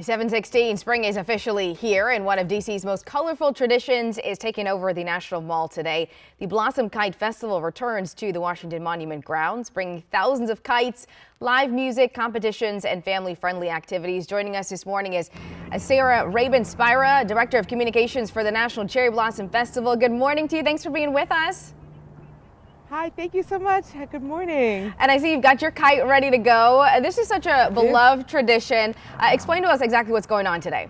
7:16, spring is officially here, and one of DC's most colorful traditions is taking over the National Mall today. The Blossom Kite Festival returns to the Washington Monument grounds, bringing thousands of kites, live music, competitions, and family-friendly activities. Joining us this morning is Sarah Rabin-Spira, Director of Communications for the National Cherry Blossom Festival. Good morning to you. Thanks for being with us. Hi, thank you so much. Good morning. And I see you've got your kite ready to go. This is such a beloved tradition. Explain to us exactly what's going on today.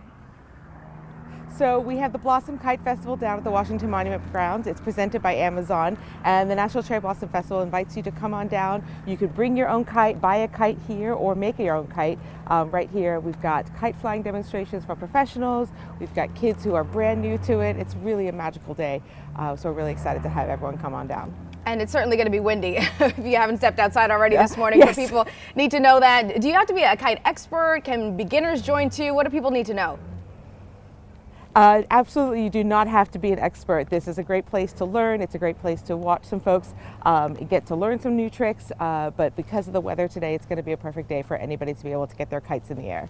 So we have the Blossom Kite Festival down at the Washington Monument grounds. It's presented by Amazon, and the National Cherry Blossom Festival invites you to come on down. You could bring your own kite, buy a kite here, or make your own kite. Right here we've got kite flying demonstrations for professionals. We've got kids who are brand new to it. It's really a magical day. So we're really excited to have everyone come on down. And it's certainly going to be windy if you haven't stepped outside already this morning. Yes. So people need to know that. Do you have to be a kite expert? Can beginners join too? What do people need to know? Absolutely, you do not have to be an expert. This is a great place to learn. It's a great place to watch some folks get to learn some new tricks. But because of the weather today, it's going to be a perfect day for anybody to be able to get their kites in the air.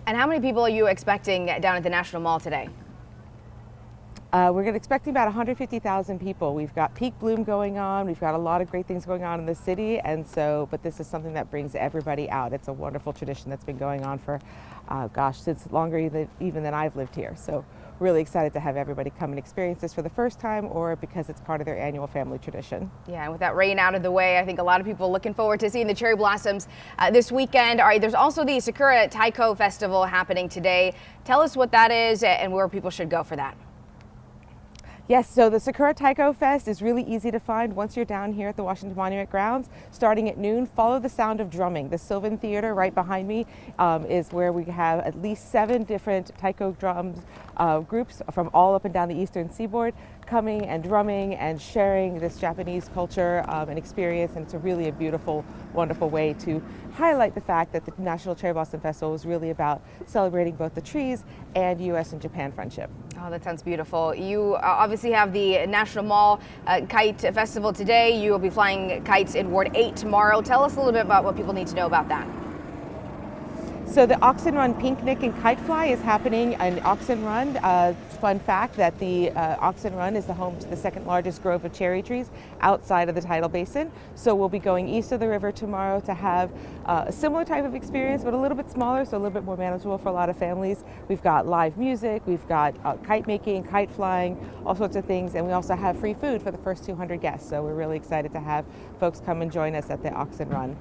And how many people are you expecting down at the National Mall today? We're expecting about 150,000 people. We've got peak bloom going on. We've got a lot of great things going on in the city, and but this is something that brings everybody out. It's a wonderful tradition that's been going on for, since longer even than I've lived here. So really excited to have everybody come and experience this for the first time, or because it's part of their annual family tradition. Yeah, and with that rain out of the way, I think a lot of people looking forward to seeing the cherry blossoms this weekend. All right, there's also the Sakura Taiko Festival happening today. Tell us what that is and where people should go for that. Yes, so the Sakura Taiko Fest is really easy to find once you're down here at the Washington Monument grounds. Starting at noon, follow the sound of drumming. The Sylvan Theater right behind me is where we have at least 7 different taiko drums groups from all up and down the eastern seaboard coming and drumming and sharing this Japanese culture and experience. And it's really a beautiful, wonderful way to highlight the fact that the National Cherry Blossom Festival is really about celebrating both the trees and U.S. and Japan friendship. Oh, that sounds beautiful. You obviously have the National Mall Kite Festival today. You will be flying kites in Ward 8 tomorrow. Tell us a little bit about what people need to know about that. So the Oxen Run Picnic and Kite Fly is happening in Oxen Run. Fun fact that the Oxen Run is the home to the second largest grove of cherry trees outside of the tidal basin. So we'll be going east of the river tomorrow to have a similar type of experience, but a little bit smaller, so a little bit more manageable for a lot of families. We've got live music, we've got kite making, kite flying, all sorts of things, and we also have free food for the first 200 guests. So we're really excited to have folks come and join us at the Oxen Run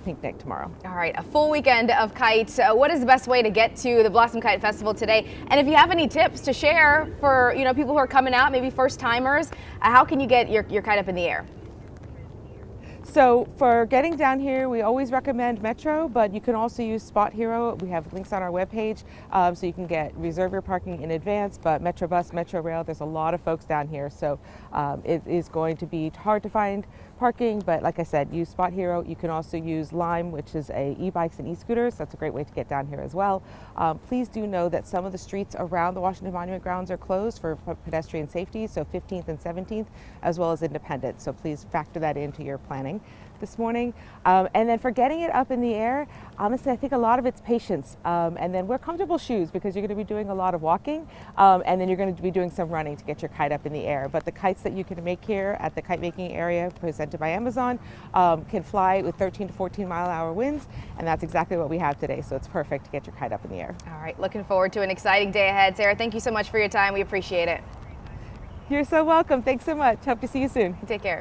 picnic tomorrow. All right, a full weekend of kites. What is the best way to get to the Blossom Kite Festival today? And if you have any tips to share for people who are coming out, maybe first timers, how can you get your kite up in the air? So for getting down here, we always recommend Metro, but you can also use Spot Hero. We have links on our webpage, so you can reserve your parking in advance. But Metro Bus, Metro Rail, there's a lot of folks down here, so it is going to be hard to find parking. But like I said, use Spot Hero. You can also use Lime, which is e-bikes and e-scooters. That's a great way to get down here as well. Please do know that some of the streets around the Washington Monument grounds are closed for pedestrian safety, so 15th and 17th, as well as Independence. So please factor that into your planning this morning. And then for getting it up in the air, honestly, I think a lot of it's patience. And then wear comfortable shoes because you're going to be doing a lot of walking, and then you're going to be doing some running to get your kite up in the air. But the kites that you can make here at the kite making area presented by Amazon can fly with 13 to 14 mile-an-hour winds, and that's exactly what we have today. So it's perfect to get your kite up in the air. All right, looking forward to an exciting day ahead. Sarah, thank you so much for your time. We appreciate it. You're so welcome. Thanks so much. Hope to see you soon. Take care.